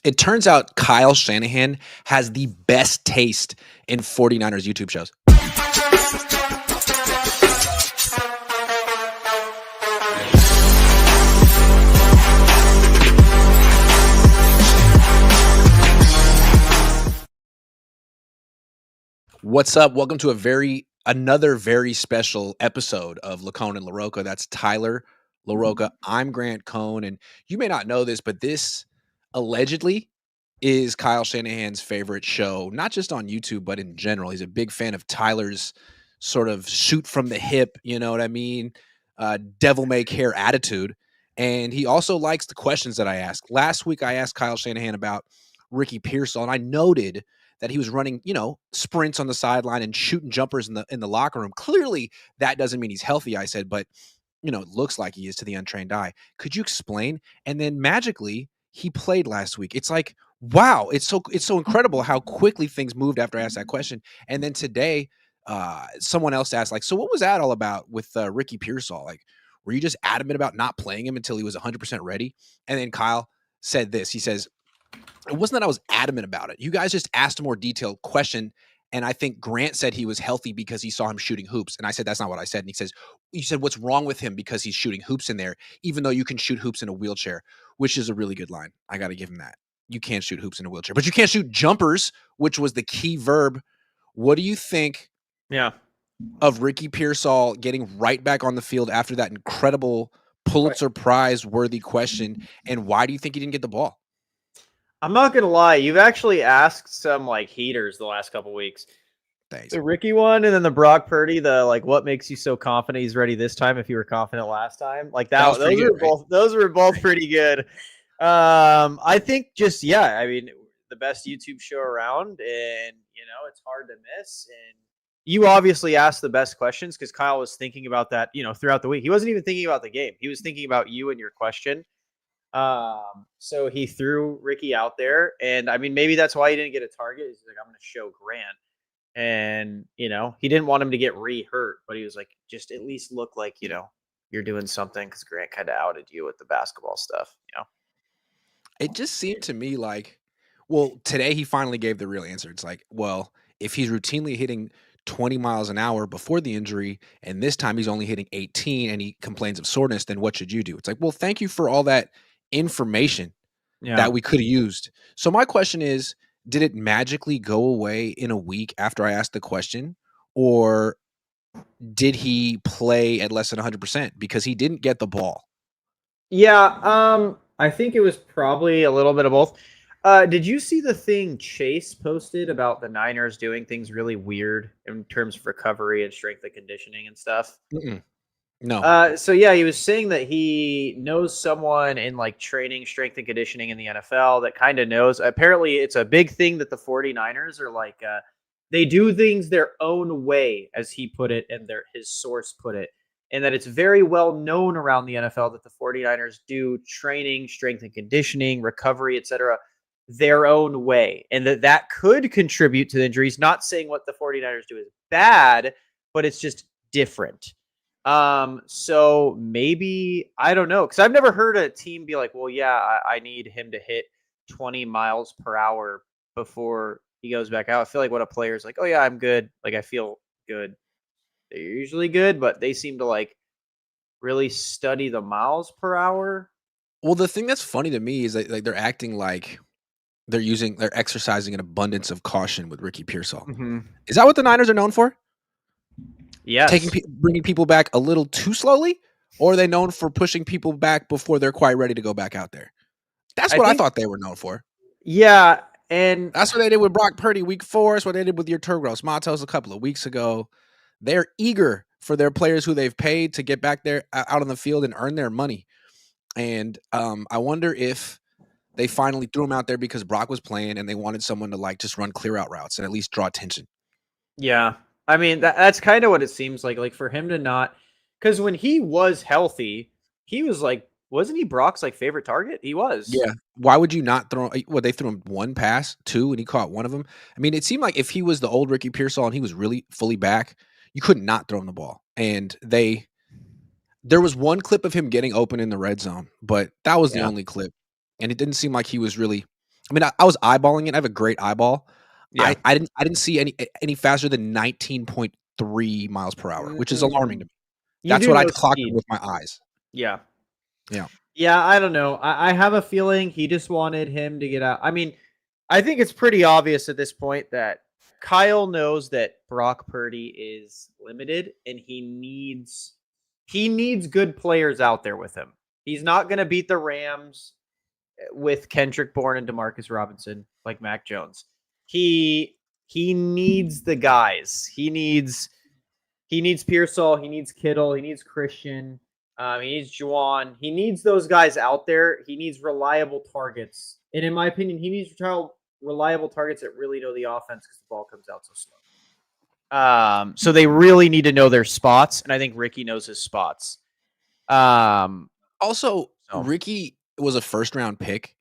It turns out Kyle Shanahan has the best taste in 49ers YouTube shows. What's up? Welcome to another very special episode of LaCohn and LaRocca. That's Tyler LaRocca. I'm Grant Cohn, and you may not know this, but this allegedly is Kyle Shanahan's favorite show, not just on YouTube, but in general. He's a big fan of Tyler's sort of shoot from the hip, you know what I mean? Devil may care attitude. And he also likes the questions that I ask. Last week, I asked Kyle Shanahan about Ricky Pearsall, and I noted that he was running, sprints on the sideline and shooting jumpers in the locker room. Clearly, that doesn't mean he's healthy, I said, but it looks like he is to the untrained eye. Could you explain? And then magically, he played last week. It's like, wow, it's so incredible how quickly things moved after I asked that question. And then today, someone else asked, like, so what was that all about with Ricky Pearsall? Like, were you just adamant about not playing him until he was 100% ready? And then Kyle said this. He says, it wasn't that I was adamant about it. You guys just asked a more detailed question. And I think Grant said he was healthy because he saw him shooting hoops. And I said, that's not what I said. And he says, you said, what's wrong with him because he's shooting hoops in there, even though you can shoot hoops in a wheelchair, which is a really good line. I got to give him that. You can't shoot hoops in a wheelchair, but you can't shoot jumpers, which was the key verb. What do you think of Ricky Pearsall getting right back on the field after that incredible Pulitzer Prize worthy question? And why do you think he didn't get the ball? I'm not going to lie. You've actually asked some heaters the last couple weeks. Thanks. The Ricky one and then the Brock Purdy, what makes you so confident he's ready this time if you were confident last time? Those were both pretty good. I think the best YouTube show around, and it's hard to miss. And you obviously asked the best questions because Kyle was thinking about that, throughout the week. He wasn't even thinking about the game. He was thinking about you and your question. So he threw Ricky out there, and maybe that's why he didn't get a target. He's like, I'm going to show Grant. And, he didn't want him to get re-hurt, but he was like, just at least look like, you're doing something because Grant kind of outed you with the basketball stuff, It just seemed to me like, well, today he finally gave the real answer. It's like, well, if he's routinely hitting 20 miles an hour before the injury, and this time he's only hitting 18 and he complains of soreness, then what should you do? It's like, well, thank you for all that information that we could have used. So my question is, did it magically go away in a week after I asked the question, or did he play at less than 100% because he didn't get the ball? Yeah, I think it was probably a little bit of both. Did you see the thing Chase posted about the Niners doing things really weird in terms of recovery and strength and conditioning and stuff? No. He was saying that he knows someone in training, strength and conditioning in the NFL that kind of knows. Apparently, it's a big thing that the 49ers are they do things their own way, as he put it, and his source put it. And that it's very well known around the NFL that the 49ers do training, strength and conditioning, recovery, etc., their own way. And that could contribute to the injuries. Not saying what the 49ers do is bad, but it's just different. So maybe, I don't know, because I've never heard a team be like, well, yeah, I need him to hit 20 miles per hour before he goes back out. I feel like when a player's like, oh, yeah, I'm good. I feel good. They're usually good, but they seem to really study the miles per hour. Well, the thing that's funny to me is that they're acting like they're exercising an abundance of caution with Ricky Pearsall. Mm-hmm. Is that what the Niners are known for? Yes. Bringing people back a little too slowly, or are they known for pushing people back before they're quite ready to go back out there? That's what I thought they were known for. Yeah, and that's what they did with Brock Purdy week 4. That's what they did with your Turgros Matos a couple of weeks ago. They're eager for their players who they've paid to get back there out on the field and earn their money. And I wonder if they finally threw him out there because Brock was playing and they wanted someone to just run clear out routes and at least draw attention. Yeah. That's kind of what it seems like for him to not, because when he was healthy, he was wasn't he Brock's favorite target? He was. Yeah. Why would you not throw? Well, they threw him one pass, 2, and he caught one of them. It seemed like if he was the old Ricky Pearsall and he was really fully back, you could not throw him the ball. And there was one clip of him getting open in the red zone, but that was the only clip. And it didn't seem like he was really I mean, I was eyeballing it. I have a great eyeball. Yeah. I didn't see any faster than 19.3 miles per hour, which is alarming to Mm, me. you That's do what I know clocked speed. with my eyes. Yeah. Yeah. Yeah, I don't know. I have a feeling he just wanted him to get out. I mean, I think it's pretty obvious at this point that Kyle knows that Brock Purdy is limited and he needs good players out there with him. He's not going to beat the Rams with Kendrick Bourne and Demarcus Robinson like Mac Jones. He he needs the guys. He needs Pearsall. He needs Kittle. He needs Christian. He needs Juwan. He needs those guys out there. He needs reliable targets. And in my opinion, he needs reliable targets that really know the offense because the ball comes out so slow. So they really need to know their spots, and I think Ricky knows his spots. Um, Also, so Ricky was a first round pick,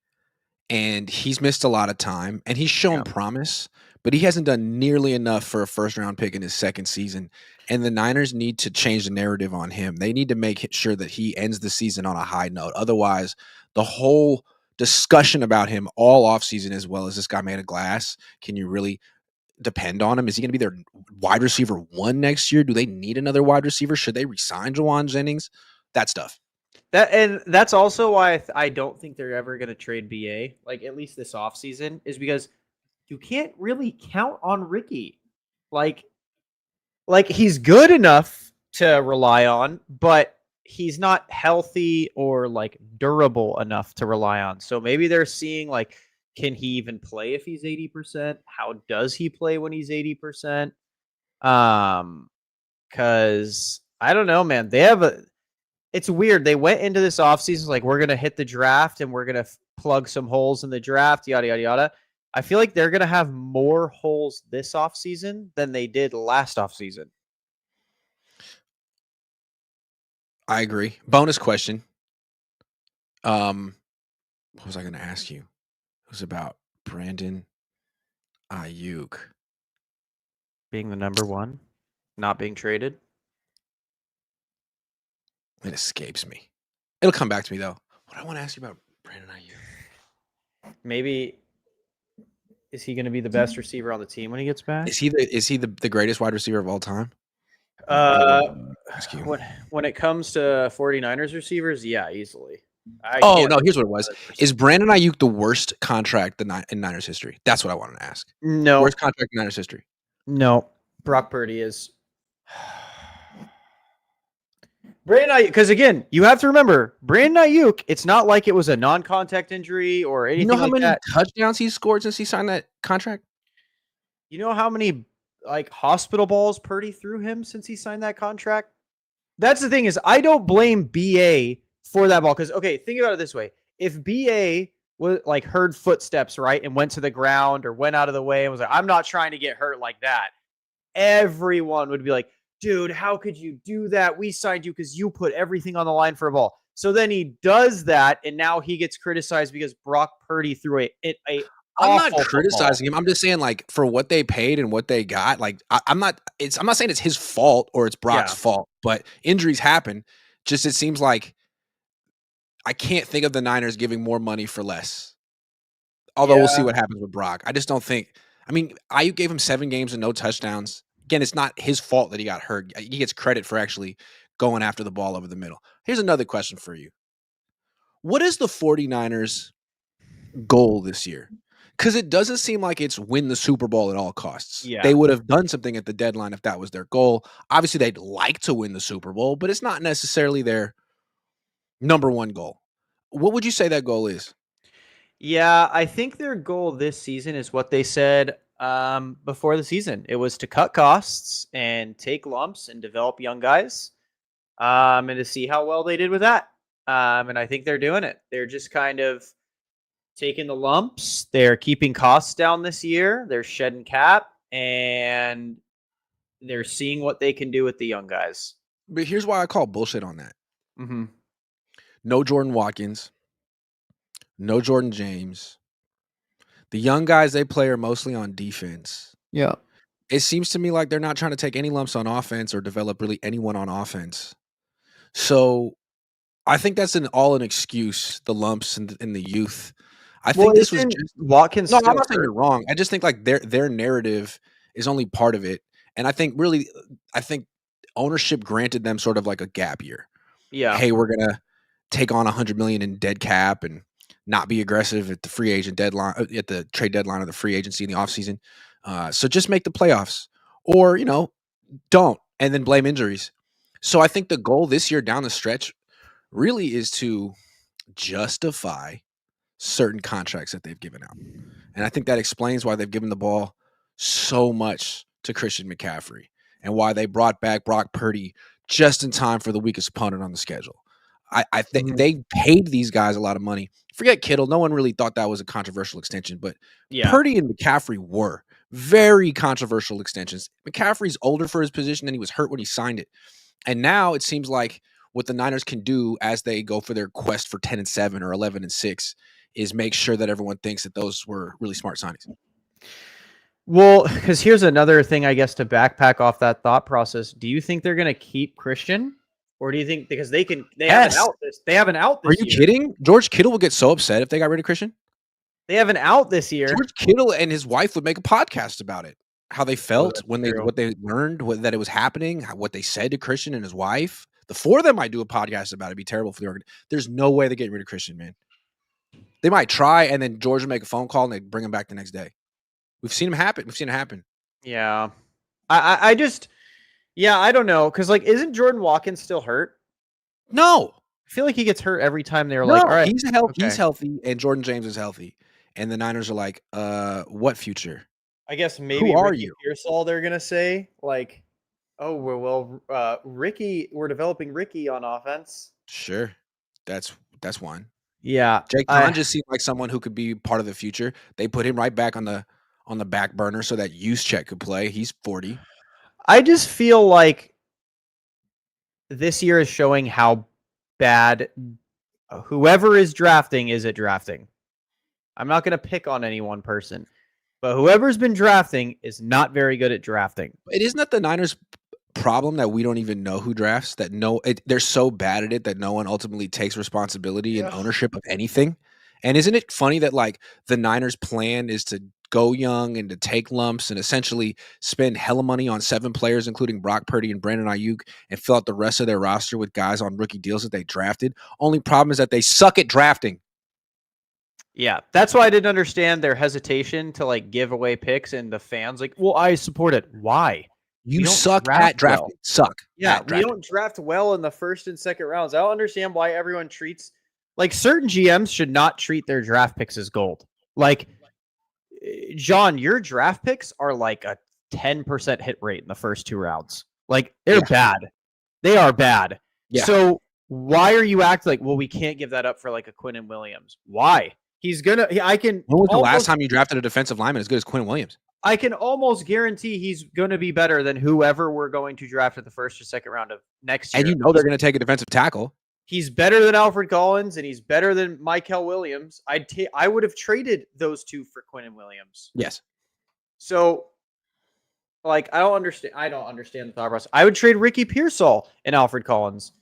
and he's missed a lot of time, and he's shown yeah. promise, but he hasn't done nearly enough for a first round pick in his second season. And the Niners need to change the narrative on him. They need to make sure that he ends the season on a high note. Otherwise, the whole discussion about him all offseason as well as this guy made of glass. Can you really depend on him? Is he going to be their wide receiver one next year? Do they need another wide receiver? Should they resign Jawan Jennings? That stuff. That's also why I don't think they're ever going to trade BA, like at least this offseason, is because you can't really count on Ricky. Like he's good enough to rely on, but he's not healthy or like durable enough to rely on. So maybe they're seeing like, can he even play if he's 80%? How does he play when he's 80%? Because I don't know, man. It's weird. They went into this offseason like, we're gonna hit the draft and we're gonna plug some holes in the draft, yada yada yada. I feel like they're gonna have more holes this offseason than they did last offseason. I agree. Bonus question. What was I going to ask you? It was about Brandon Ayuk. Being the number one, not being traded. It escapes me. It'll come back to me though. What I want to ask you about Brandon Ayuk. Maybe is he going to be the best receiver on the team when he gets back? Is he the greatest wide receiver of all time? What Uh, would I ask you? when it comes to 49ers receivers, yeah, easily. I Oh can't no, think here's what of it was. another person. Is Brandon Ayuk the worst contract in Niners history? That's what I wanted to ask. No, Worst contract in Niners history. no. Brock Purdy is. Brandon Ayuk, because again, you have to remember Brandon Ayuk. It's not like it was a non-contact injury or You know anything how like many that. touchdowns he's scored since he signed that contract? You know how many like hospital balls Purdy threw him since he signed that contract? That's the thing is I don't blame BA for that ball because okay, think about it this way: if BA was like heard footsteps right and went to the ground or went out of the way and was like, "I'm not trying to get hurt like that," everyone would be like, "Dude, how could you do that? We signed you because you put everything on the line for a ball." So then he does that, and now he gets criticized because Brock Purdy threw a I'm not awful football. criticizing him. I'm just saying, like, for what they paid and what they got, like, I'm not saying it's his fault or it's Brock's Yeah, fault, but injuries happen. Just it seems like I can't think of the Niners giving more money for less. Although we'll see yeah. what happens with Brock. I just don't think. I mean, Ayuk gave him 7 games and no touchdowns. Again, it's not his fault that he got hurt. He gets credit for actually going after the ball over the middle. Here's another question for you. What is the 49ers goal this year? Because it doesn't seem like it's win the Super Bowl at all costs. They Yeah. would have done something at the deadline if that was their goal. Obviously, they'd like to win the Super Bowl, but it's not necessarily their number one goal. What would you say that goal is? Yeah, I think their goal this season is what they said before the season. It was to cut costs and take lumps and develop young guys, and to see how well they did with that. And I think they're doing it. They're just kind of taking the lumps. They're keeping costs down this year. They're shedding cap, and they're seeing what they can do with the young guys. But here's why I call bullshit on that. Mm-hmm. No Jordan Watkins, no Jordan James. The young guys they play are mostly on defense. Yeah. It seems to me like they're not trying to take any lumps on offense or develop really anyone on offense. So I think that's an excuse, the lumps and the youth. I Well, think this was isn't just Watkins no, I'm still not saying hurt? you're wrong. I just think like their narrative is only part of it, and I think ownership granted them sort of like a gap year. Yeah. Hey, we're gonna take on 100 million in dead cap and not be aggressive at the free agent deadline at the trade deadline or the free agency in the offseason. So just make the playoffs, or don't, and then blame injuries. So I think the goal this year down the stretch really is to justify certain contracts that they've given out. And I think that explains why they've given the ball so much to Christian McCaffrey and why they brought back Brock Purdy just in time for the weakest opponent on the schedule. I think Mhm. they paid these guys a lot of money. Forget Kittle. No one really thought that was a controversial extension, but Yeah. Purdy and McCaffrey were very controversial extensions. McCaffrey's older for his position and he was hurt when he signed it. And now it seems like what the Niners can do as they go for their quest for 10-7 or 11-6 is make sure that everyone thinks that those were really smart signings. Well, because here's another thing, I guess, to backpack off that thought process. Do you think they're going to keep Christian, or do you think because they have an Yes. out Are this you year? kidding? George Kittle would get so upset if they got rid of Christian. They have an out this year. George Kittle and his wife would make a podcast about it. How they Oh, felt that's when true. what they learned that it was happening, what they said to Christian and his wife. The four of them might do a podcast about it. It'd be terrible for the organ. There's no way they're getting rid of Christian, man. They might try, and then George will make a phone call and they bring him back the next day. We've seen him happen. We've seen it happen. Yeah. I just yeah, I don't know because like, isn't Jordan Watkins still hurt? No, I feel like he gets hurt every time they're like, all no, right, he's okay. healthy, and Jordan James is healthy, and the Niners are like, what future? I guess Who maybe are Ricky you? Pearsall. They're gonna say like, oh Ricky, we're developing Ricky on offense. Sure, that's one. Yeah, Jake Khan I just seemed like someone who could be part of the future. They put him right back on the back burner so that Juszczyk could play. He's 40. I just feel like this year is showing how bad whoever is drafting is at drafting. I'm not going to pick on any one person, but whoever's been drafting is not very good at drafting. It isn't that the Niners problem that we don't even know who drafts, that they're so bad at it that no one ultimately takes responsibility and Yeah. ownership of anything. And isn't it funny that like the Niners plan is to go young and to take lumps and essentially spend hella money on 7 players, including Brock Purdy and Brandon Ayuk, and fill out the rest of their roster with guys on rookie deals that they drafted? Only problem is that they suck at drafting. Yeah, that's why I didn't understand their hesitation to like give away picks and the fans like, well, I support it. Why? We You don't suck draft at well. drafting. Suck Yeah, at we drafting. don't draft well in the first and second rounds. I don't understand why everyone treats like certain GMs should not treat their draft picks as gold. Like John, your draft picks are like a 10% hit rate in the first 2 rounds. Like they're Yeah. bad. They are bad. Yeah. So why are you acting like, well, we can't give that up for like a Quinn and Williams? Why? He's gonna. I can. When was the last Almost, time you drafted a defensive lineman as good as Quinn Williams? I can almost guarantee he's going to be better than whoever we're going to draft at the first or second round of next year. And you know they're going to take a defensive tackle. He's better than Alfred Collins, and he's better than Michael Williams. I would have traded those two for Quinn and Williams. Yes. So, like, I don't understand the thought process. I would trade Ricky Pearsall and Alfred Collins.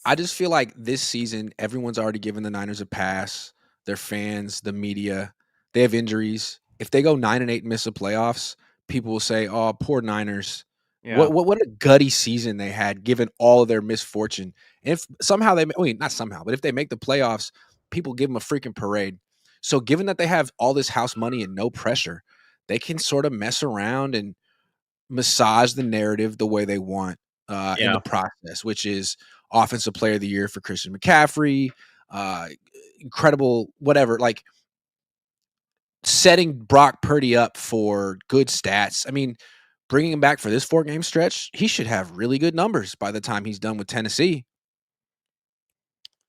I just feel like this season, everyone's already given the Niners a pass. Their fans, the media, they have injuries. If they go 9-8 and miss the playoffs, people will say, "Oh, poor Niners." Yeah. What a gutty season they had, given all of their misfortune. And if somehow not somehow, but if they make the playoffs, people give them a freaking parade. So, given that they have all this house money and no pressure, they can sort of mess around and massage the narrative the way they want in the process, which is offensive player of the year for Christian McCaffrey, incredible, whatever, like setting Brock Purdy up for good stats. I mean, bringing him back for this 4-game stretch, he should have really good numbers by the time he's done with Tennessee.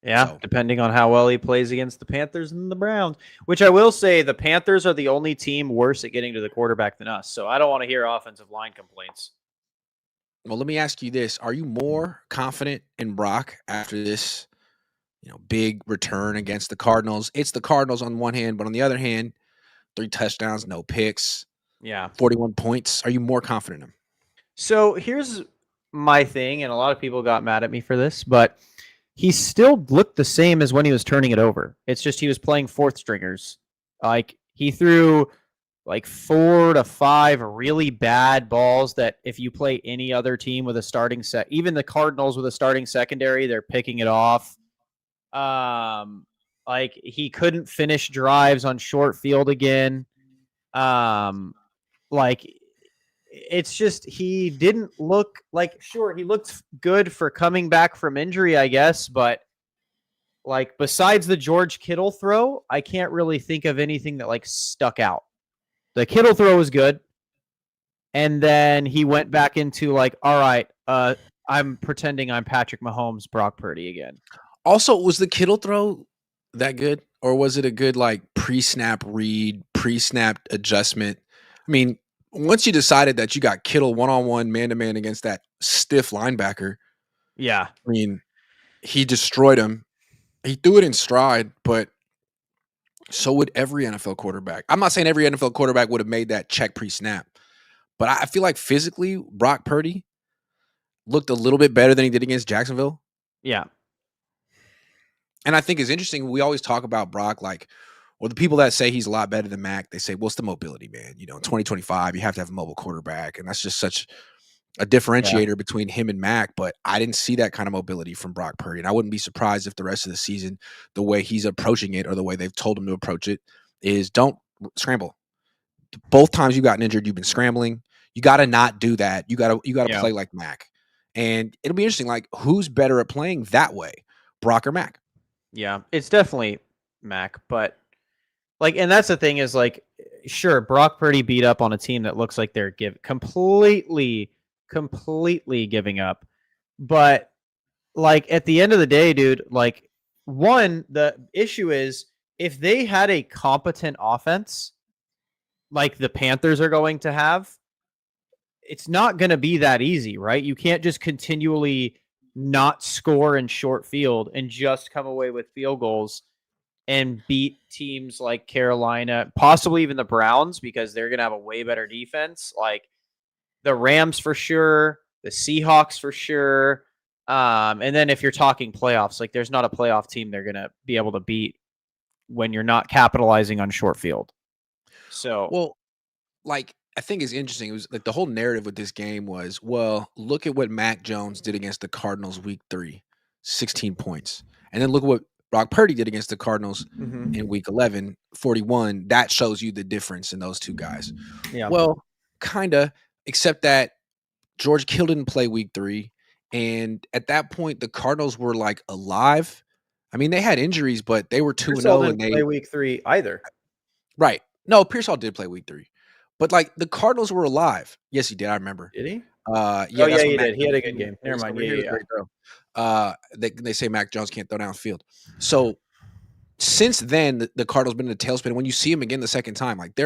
Yeah, So, depending on how well he plays against the Panthers and the Browns, which I will say the Panthers are the only team worse at getting to the quarterback than us. So I don't want to hear offensive line complaints. well, let me ask you this. Are you more confident in Brock after this, big return against the Cardinals? It's the Cardinals on one hand, but on the other hand, 3 touchdowns, no picks, Yeah. 41 points. Are you more confident in him? So here's my thing, and a lot of people got mad at me for this, but he still looked the same as when he was turning it over. It's just he was playing fourth stringers. Like he threw like 4 to 5 really bad balls that if you play any other team with a starting set, even the Cardinals with a starting secondary, they're picking it off. Um, like he couldn't finish drives on short field again. Um, like it's just he didn't look like sure he looked good for coming back from injury, I guess, but like besides the George Kittle throw, I can't really think of anything that like stuck out. The Kittle throw was good, and then he went back into like, all right, I'm pretending I'm Patrick Mahomes, Brock Purdy again. Also, was the Kittle throw that good, or was it a good like pre-snap read, pre-snap adjustment? I mean, once you decided that you got Kittle one-on-one, man-to-man against that stiff linebacker, Yeah, I mean, he destroyed him. He threw it in stride, but so would every NFL quarterback. I'm not saying every NFL quarterback would have made that check pre-snap, but I feel like physically, Brock Purdy looked a little bit better than he did against Jacksonville. yeah, And I think it's interesting. We always talk about Brock, like, or the people that say he's a lot better than Mac, they say, what's the mobility, man? You know, in 2025, you have to have a mobile quarterback. And that's just such a yeah, differentiator between him and Mac. But I didn't see that kind of mobility from Brock Purdy. And I wouldn't be surprised if the rest of the season, the way he's approaching it or the way they've told him to approach it is don't scramble. Both times you gotten injured, you've been scrambling. You got to not do that. You got to yeah, play like Mac. And it'll be interesting, like, who's better at playing that way, Brock or Mac? yeah. It's definitely Mac, but like, and that's the thing is like, sure, Brock Purdy beat up on a team that looks like they're completely giving up, but like at the end of the day, dude, like one, the issue is if they had a competent offense like the Panthers are going to have, it's not going to be that easy, right? You can't just continually not score in short field and just come away with field goals and beat teams like Carolina, possibly even the Browns, because they're going to have a way better defense. Like the Rams for sure, the Seahawks for sure. And then if you're talking playoffs, like there's not a playoff team they're going to be able to beat when you're not capitalizing on short field. So, Well, like, I think it's interesting. It was like the whole narrative with this game was, well, look at what Mac Jones did against the Cardinals week 3, 16 points. And then look at what Brock Purdy did against the Cardinals in week 11, 41. That shows you the difference in those two guys. yeah. Well, kind of, except that George Kittle didn't play week 3. And at that point, the Cardinals were like alive. I mean, they had injuries, but they were 2 and Pearsall 0 and didn't they play week 3 either. right. No, Pearsall did play week 3. But like the Cardinals were alive. Yes, he did. I remember. Did he? Oh, Yeah, yeah, that's what he Mac did. He had Jones a good game. Never mind. over Yeah, here yeah, is a yeah. great throw. They say Mac Jones can't throw downfield. So since then, the Cardinals been in a tailspin. And when you see him again the second time, like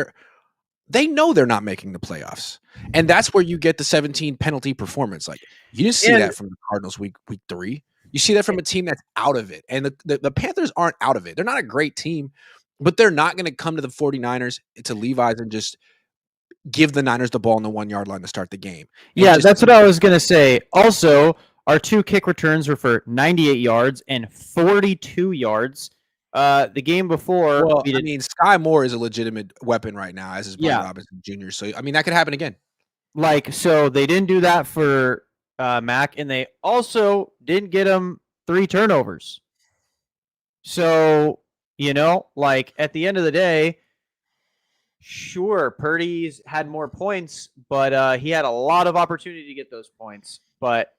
they know they're not making the playoffs, and that's where you get the 17 penalty performance. Like you didn't see And that from the Cardinals week 3. You see that from a team that's out of it, and the Panthers aren't out of it. They're not a great team, but they're not going to come to the 49ers to Levi's and just give the Niners the ball on the 1 yard line to start the game and yeah, just that's what I was going to say. Also, our 2 kick returns were for 98 yards and 42 yards. The game before, well, we I did, mean, Sky Moore is a legitimate weapon right now, as is Brian yeah, Robinson Jr. So I mean, that could happen again. like, so they didn't do that for Mac, and they also didn't get him 3 turnovers. So, like at the end of the day, sure, Purdy's had more points, but he had a lot of opportunity to get those points. But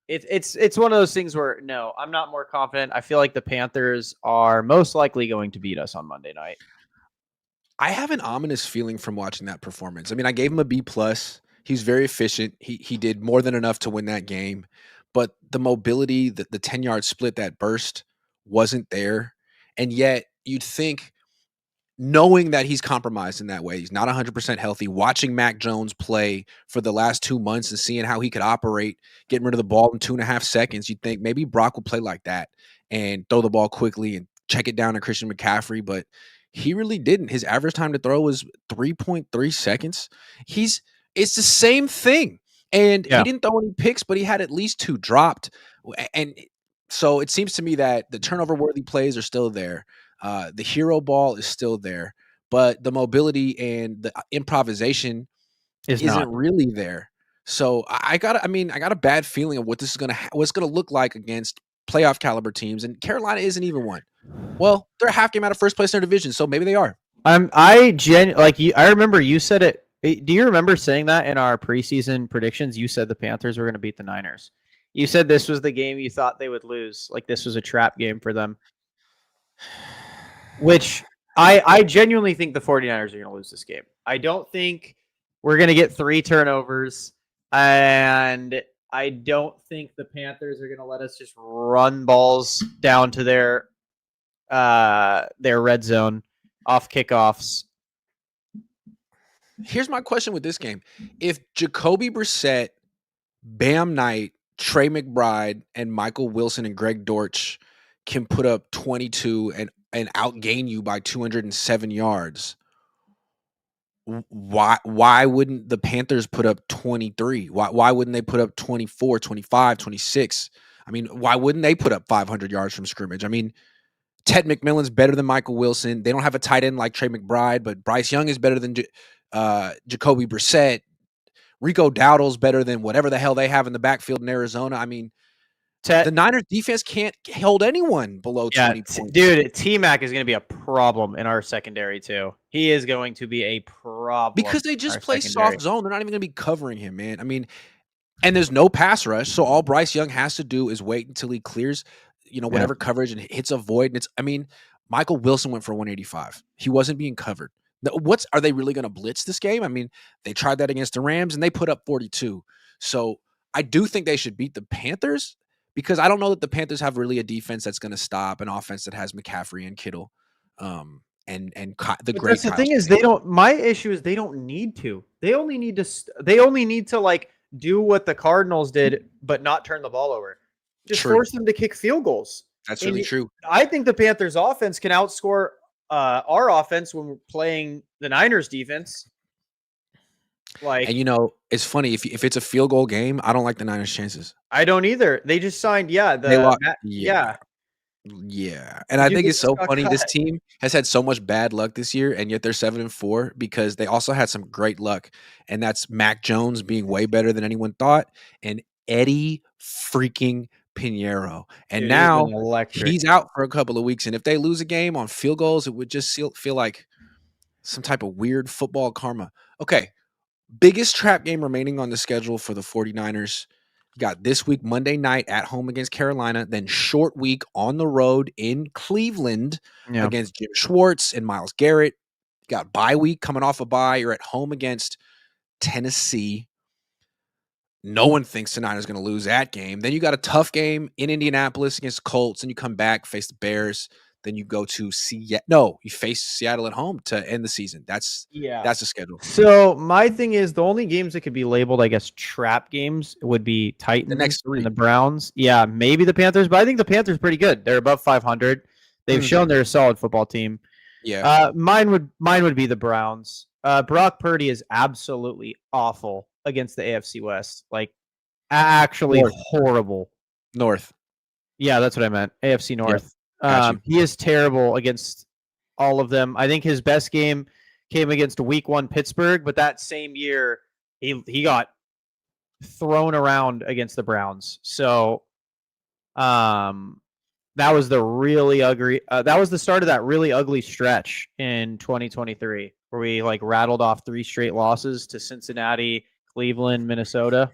it's one of those things where no, I'm not more confident. I feel like the Panthers are most likely going to beat us on Monday night. I have an ominous feeling from watching that performance. I mean, I gave him a B plus. He's very efficient. He did more than enough to win that game, but the mobility, the 10 yard split, that burst wasn't there, and yet you'd think knowing that he's compromised in that way, he's not 100% healthy, watching Mac Jones play for the last 2 months and seeing how he could operate, getting rid of the ball in 2.5 seconds, you'd think maybe Brock will play like that and throw the ball quickly and check it down to Christian McCaffrey, but he really didn't. His average time to throw was 3.3 seconds. It's the same thing. And he Yeah. didn't throw any picks, but he had at least 2 dropped. And so it seems to me that the turnover worthy plays are still there. The hero ball is still there, but the mobility and the improvisation Is isn't not. really there. So I got a bad feeling of what this is what's gonna look like against playoff caliber teams, and Carolina isn't even one. Well, they're a half game out of first place in their division, so maybe they are. I remember you said it. Do you remember saying that in our preseason predictions? You said the Panthers were going to beat the Niners. You said this was the game you thought they would lose. Like this was a trap game for them. Which I genuinely think the 49ers are going to lose this game. I don't think we're going to get 3 turnovers. And I don't think the Panthers are going to let us just run balls down to their red zone off kickoffs. Here's my question with this game. If Jacoby Brissett, Bam Knight, Trey McBride, and Michael Wilson and Greg Dortch can put up 22 and outgain you by 207 yards, why wouldn't the Panthers put up 23? Why wouldn't they put up 24, 25, 26? I mean, why wouldn't they put up 500 yards from scrimmage? I mean, Ted McMillan's better than Michael Wilson. They don't have a tight end like Trey McBride, but Bryce Young is better than Jacoby Brissett. Rico Dowdle's better than whatever the hell they have in the backfield in Arizona. I mean, the Niners defense can't hold anyone below 20 points. Dude, T-Mac is going to be a problem in our secondary too. He is going to be a problem. Because they just play soft zone. They're not even going to be covering him, man. I mean, and there's no pass rush, so all Bryce Young has to do is wait until he clears, whatever coverage and hits a void. And Michael Wilson went for 185. He wasn't being covered. Are they really going to blitz this game? I mean, they tried that against the Rams and they put up 42. So I do think they should beat the Panthers because I don't know that the Panthers have really a defense that's going to stop an offense that has McCaffrey and Kittle. The thing is, they don't. My issue is they don't need to. They only need to like do what the Cardinals did, but not turn the ball over. Just force them to kick field goals. That's really true. I think the Panthers' offense can outscore our offense when we're playing the Niners' defense. And it's funny if it's a field goal game, I don't like the Niners' chances. I don't either. They just signed, Yeah. And I think it's so funny. This team has had so much bad luck this year, and yet they're 7-4 because they also had some great luck. And that's Mac Jones being way better than anyone thought, and Eddie freaking Pinheiro. And now he's out for a couple of weeks. And if they lose a game on field goals, it would just feel like some type of weird football karma. Okay. Biggest trap game remaining on the schedule for the 49ers. You got this week, Monday night at home against Carolina, then short week on the road in Cleveland against Jim Schwartz and Myles Garrett. You got bye week coming off a bye. You're at home against Tennessee. No one thinks the Niners going to lose that game. Then you got a tough game in Indianapolis against Colts, and you come back, face the Bears. Then you go to Seattle. No, you face Seattle at home to end the season. That's the schedule. So my thing is the only games that could be labeled, I guess, trap games would be Titans the next 3. And the Browns. Yeah, maybe the Panthers, but I think the Panthers are pretty good. They're above 500. They've shown they're a solid football team. Yeah. Mine would be the Browns. Brock Purdy is absolutely awful against the AFC West. Like actually horrible. North. Yeah, that's what I meant. AFC North. Yeah. He is terrible against all of them. I think his best game came against Week 1 Pittsburgh, but that same year he got thrown around against the Browns. So, that was the really ugly. That was the start of that really ugly stretch in 2023, where we rattled off 3 straight losses to Cincinnati, Cleveland, Minnesota.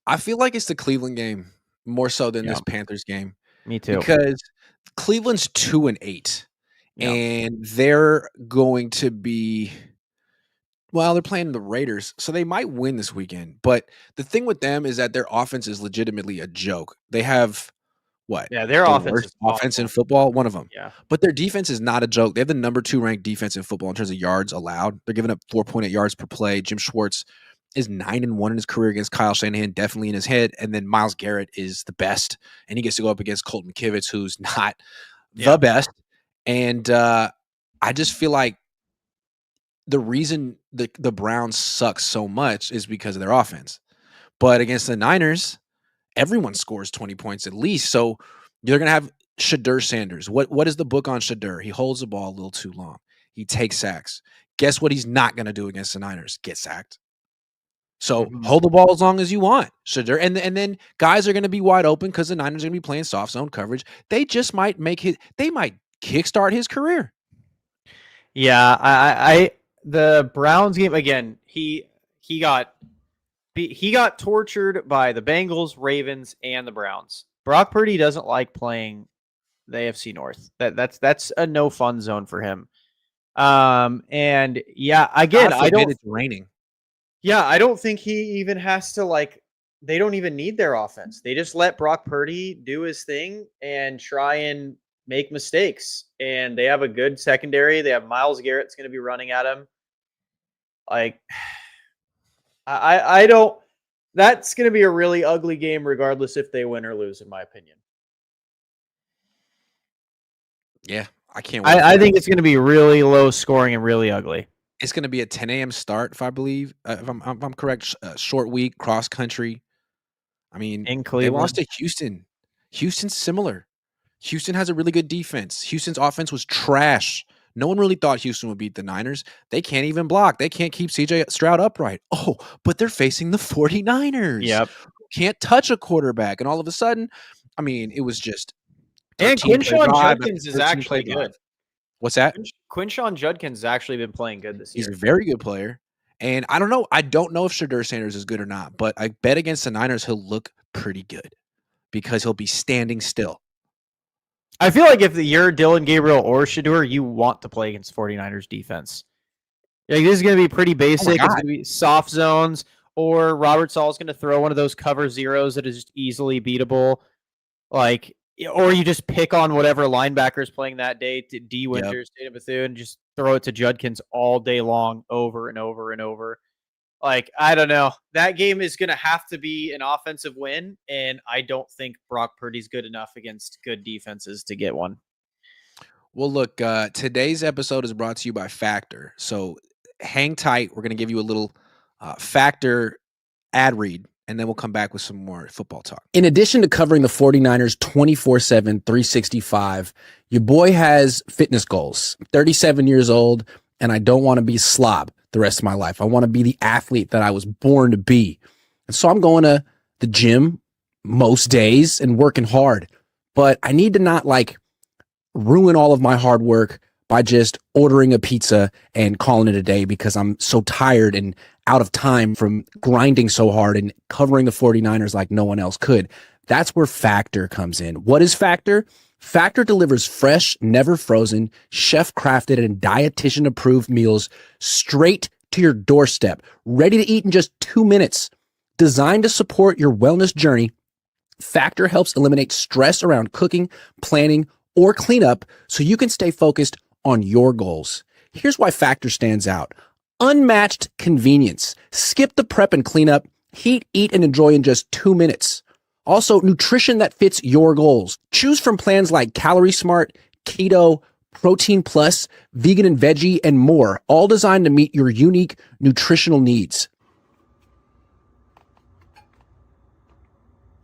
I feel like it's the Cleveland game more so than this Panthers game. Me too. Because Cleveland's 2-8, and they're going to be. Well, they're playing the Raiders, so they might win this weekend. But the thing with them is that their offense is legitimately a joke. They have what? Yeah, their offense in football, one of them. Yeah. But their defense is not a joke. They have the number 2 ranked defense in football in terms of yards allowed. They're giving up 4.8 yards per play. Jim Schwartz is 9-1 in his career against Kyle Shanahan, definitely in his head. And then Myles Garrett is the best, and he gets to go up against Colton Kivitz, who's not the best. And I just feel like the reason the Browns suck so much is because of their offense. But against the Niners, everyone scores 20 points at least. So you're going to have Shadur Sanders. What is the book on Shadur? He holds the ball a little too long. He takes sacks. Guess what he's not going to do against the Niners? Get sacked. So Mhm. hold the ball as long as you want, Shadur. And then guys are going to be wide open because the Niners are going to be playing soft zone coverage. They just might they might kickstart his career. Yeah, I the Browns game again. He got tortured by the Bengals, Ravens, and the Browns. Brock Purdy doesn't like playing the AFC North. That's a no fun zone for him. And yeah, again, God forbid it's raining. Yeah, I don't think he even has to like. They don't even need their offense. They just let Brock Purdy do his thing and try and make mistakes. And they have a good secondary. They have Myles Garrett's going to be running at him. Like, I don't. That's going to be a really ugly game, regardless if they win or lose, in my opinion. Yeah, I can't wait. I think it's going to be really low scoring and really ugly. It's going to be a 10 a.m. start, if I believe, if I'm correct. Short week, cross country. I mean, In they lost Cleveland. to Houston. Houston's similar. Houston has a really good defense. Houston's offense was trash. No one really thought Houston would beat the Niners. They can't even block. They can't keep CJ Stroud upright. Oh, but they're facing the 49ers. Yep. Can't touch a quarterback. And all of a sudden, I mean, it was just And 13 play Quinshawn drive after Judkins is 13 play actually drive. good. What's that? Quinshawn Judkins has actually been playing good this He's year. a very good player. And I don't know. I don't know if Shadur Sanders is good or not, but I bet against the Niners he'll look pretty good because he'll be standing still. I feel like if you're Dylan Gabriel or Shadur, you want to play against 49ers defense. Like, this is going to be pretty basic. It's going to be soft zones, or Robert Saul's going to throw one of those cover zeros that is just easily beatable. Like, or you just pick on whatever linebacker's playing that day, to D. Winters, Dana Bethune, and just throw it to Judkins all day long, over and over and over. Like, I don't know. That game is going to have to be an offensive win, and I don't think Brock Purdy's good enough against good defenses to get one. Well, look, today's episode is brought to you by Factor. So hang tight. We're going to give you a little Factor ad read, and then we'll come back with some more football talk. In addition to covering the 49ers 24/7, 365, your boy has fitness goals. I'm 37 years old, and I don't want to be a slob the rest of my life. I want to be the athlete that I was born to be. And so I'm going to the gym most days and working hard. But I need to not ruin all of my hard work by just ordering a pizza and calling it a day because I'm so tired and out of time from grinding so hard and covering the 49ers like no one else could. That's where Factor comes in. What is Factor? Factor delivers fresh, never frozen, chef-crafted, and dietitian-approved meals straight to your doorstep, ready to eat in just 2 minutes. Designed to support your wellness journey, Factor helps eliminate stress around cooking, planning, or cleanup so you can stay focused on your goals. Here's why Factor stands out. Unmatched convenience. Skip the prep and cleanup. Heat, eat, and enjoy in just 2 minutes. Also, nutrition that fits your goals. Choose from plans like Calorie Smart, Keto, Protein Plus, Vegan and Veggie, and more, all designed to meet your unique nutritional needs.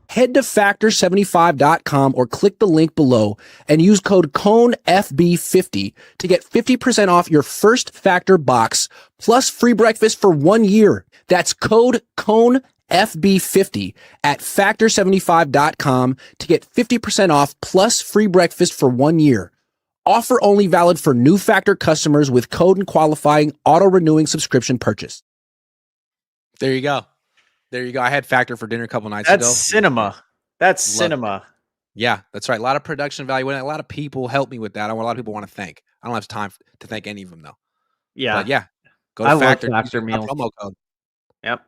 Head to factor75.com or click the link below and use code COHNFB50 to get 50% off your first Factor box plus free breakfast for 1 year. That's code COHNFB50 at factor75.com to get 50% off plus free breakfast for 1 year. Offer only valid for new Factor customers with code and qualifying auto-renewing subscription purchase. There you go. There you go. I had Factor for dinner a couple nights ago. That's cinema. That's cinema. Yeah, that's right. A lot of production value. A lot of people help me with that. A lot of people want to thank. I don't have time to thank any of them though. Yeah. But yeah, go to I Factor. love Factor Use meals. promo code. Yep.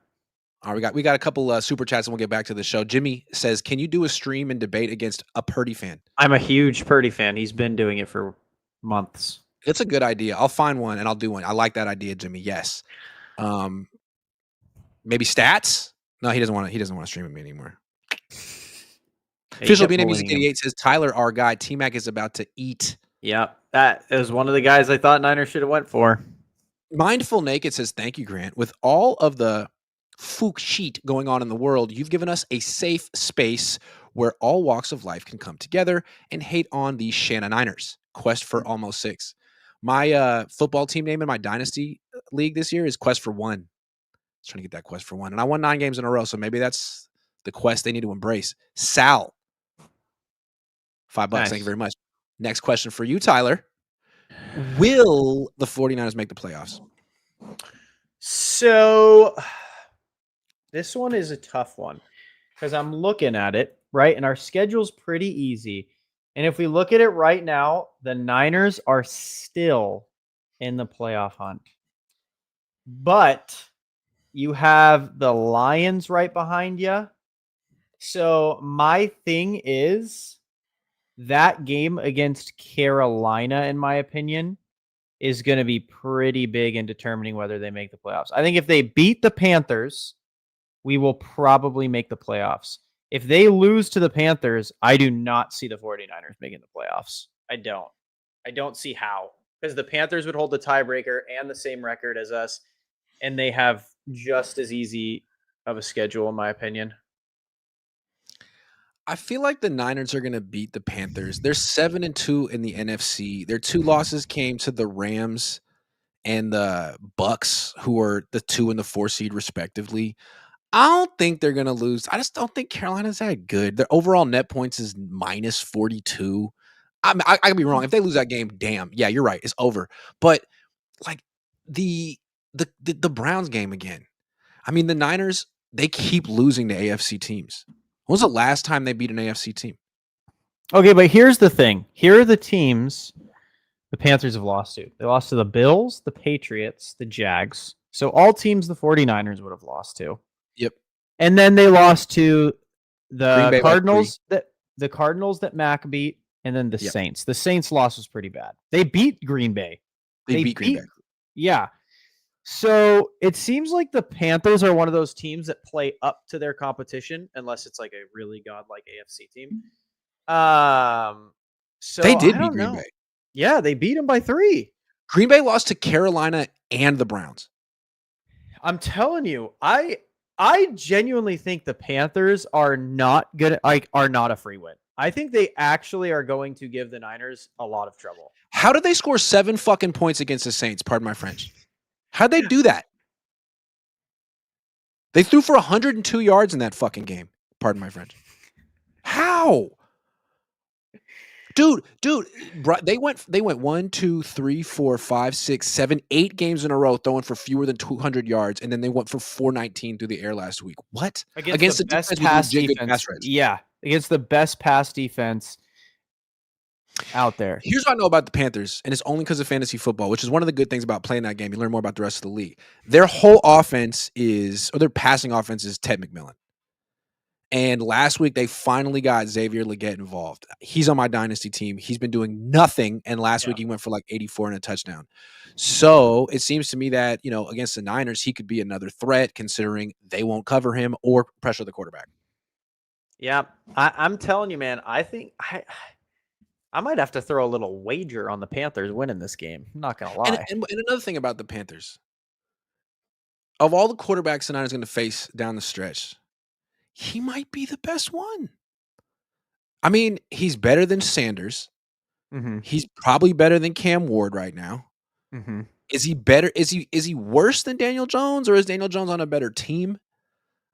All right, we got a couple super chats and we'll get back to the show. Jimmy says, "Can you do a stream and debate against a Purdy fan?" I'm a huge Purdy fan. He's been doing it for months. It's a good idea. I'll find one and I'll do one. I like that idea, Jimmy. Yes. Maybe stats? No, he doesn't want to stream with me anymore. Official BNA Music 88 says, "Tyler, our guy, T-Mac is about to eat." Yeah, that is one of the guys I thought Niners should have went for. Mindful Naked says, "Thank you, Grant. With all of the fook sheet going on in the world, you've given us a safe space where all walks of life can come together and hate on the Shananiners. Quest for almost 6. My football team name in my dynasty league this year is Quest for 1. I was trying to get that Quest for 1, and I won 9 games in a row, so maybe that's the quest they need to embrace. Sal, $5. Nice. Thank you very much. Next question for you, Tyler. Will the 49ers make the playoffs? So this one is a tough one because I'm looking at it, right? And our schedule's pretty easy. And if we look at it right now, the Niners are still in the playoff hunt. But you have the Lions right behind you. So my thing is that game against Carolina, in my opinion, is going to be pretty big in determining whether they make the playoffs. I think if they beat the Panthers, we will probably make the playoffs. If they lose to the Panthers, I do not see the 49ers making the playoffs. I don't see how. Because the Panthers would hold the tiebreaker and the same record as us, and they have just as easy of a schedule, in my opinion. I feel like the Niners are going to beat the Panthers. They're 7-2 in the NFC. Their 2 losses came to the Rams and the Bucks, who are the 2 and the 4 seed respectively. I don't think they're going to lose. I just don't think Carolina's that good. Their overall net points is minus 42. I could be wrong. If they lose that game, damn. Yeah, you're right. It's over. But like the Browns game again. I mean, the Niners, they keep losing to AFC teams. When was the last time they beat an AFC team? Okay, but here's the thing. Here are the teams the Panthers have lost to. They lost to the Bills, the Patriots, the Jags. So all teams the 49ers would have lost to. Yep. And then they lost to the Cardinals that Mac beat, and then the Saints. The Saints loss was pretty bad. They beat Green Bay. They beat Green Bay. Yeah. So it seems like the Panthers are one of those teams that play up to their competition, unless it's like a really godlike AFC team. So they did beat Green Bay. Yeah, they beat them by 3. Green Bay lost to Carolina and the Browns. I'm telling you, I genuinely think the Panthers are not a free win. I think they actually are going to give the Niners a lot of trouble. How did they score 7 fucking points against the Saints? Pardon my French. How'd they do that? They threw for 102 yards in that fucking game. Pardon my French. How? Dude, they went 1, 2, 3, 4, 5, 6, 7, 8 games in a row throwing for fewer than 200 yards, and then they went for 419 through the air last week. What? Against the best pass defense. Yeah, against the best pass defense out there. Here's what I know about the Panthers, and it's only because of fantasy football, which is one of the good things about playing that game. You learn more about the rest of the league. Their whole offense their passing offense is Ted McMillan. And last week, they finally got Xavier Legette involved. He's on my dynasty team. He's been doing nothing, and last week he went for like 84 and a touchdown. So it seems to me that, against the Niners, he could be another threat considering they won't cover him or pressure the quarterback. Yeah, I'm telling you, man, I think I might have to throw a little wager on the Panthers winning this game. I'm not going to lie. And another thing about the Panthers, of all the quarterbacks the Niners are going to face down the stretch, he might be the best one. I mean, he's better than Sanders. Mm-hmm. He's probably better than Cam Ward right now. Mm-hmm. Is he better? Is he worse than Daniel Jones, or is Daniel Jones on a better team?